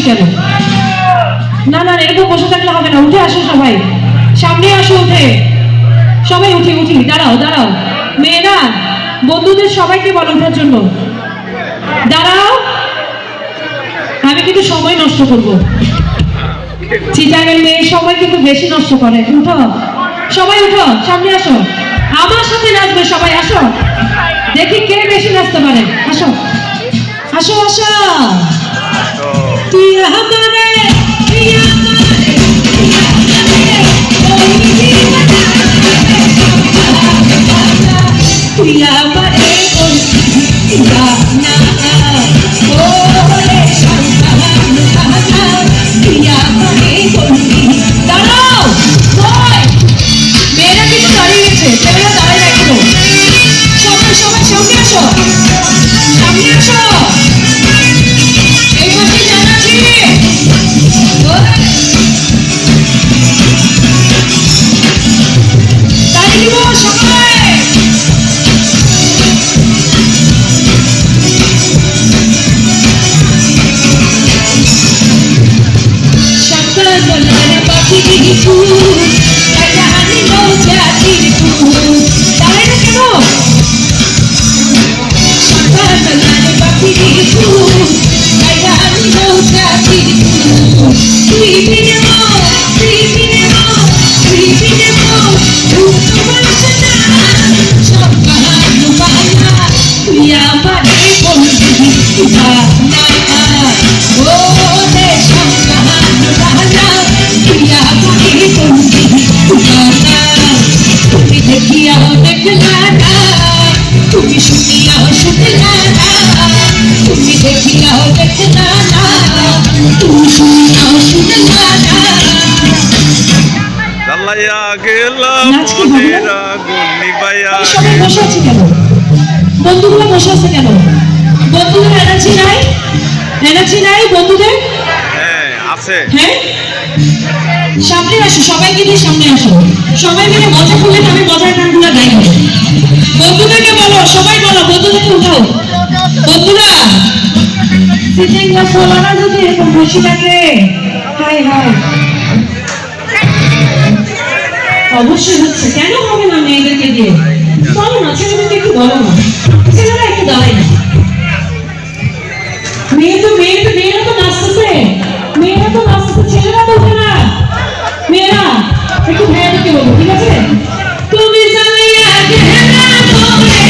কেন? না না এরকম বসে থাকলে হবে না, উঠে আসো সবাই, সামনে আসো, উঠে সবাই উঠি উঠি, দাঁড়াও দাঁড়াও, মেয়েরা বন্ধুদের সবাইকে বলো ওঠার জন্য, দাঁড়াও, আমি কিন্তু সময় নষ্ট করবো। চিটাগের মেয়ে সময় কিন্তু বেশি নষ্ট করে। উঠো সবাই, উঠো, সামনে আসো, আমার সাথে নাচবে সবাই, আসো, দেখি কে বেশি নাচতে পারে, আসো আসো আসো। তুই আমারে তুই আমারে তুই আমারে বন্ধুগুলো বসে আছে কেন? বন্ধুদের এনার্জি নাই? এনার্জি নাই বন্ধুদের? হ্যাঁ আছে। হ্যাঁ, সামনে আসো, সবাইকে দিয়ে সামনে আসো, সবাই মিলে মজা করলে আমি মজার গানগুলো গাই। বন্ধুদেরকে বলো, সবাই বলো, বন্ধুদেরকে উঠাও, বন্ধুরা সিটিংটা খোলা না যদি এরকম বসে থাকে, হাই হাই অবশ্যই হচ্ছে, কেন হবে না মেয়েদেরকে দিয়ে? বলো না, ছেলেদেরকে একটু বলো না, ছেলেরা একটু দাঁড়ায় না, মেয়েরা তো নাচতেছে, মেয়েরা তো নাচতেছে, ছেলেরা তো উঠে না, মেয়েরা একটু ভাইয়াদেরকে বলবো, ঠিক আছে? তুমি জানাইয়া গেলা মোরে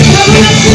ভালো লাগছে না?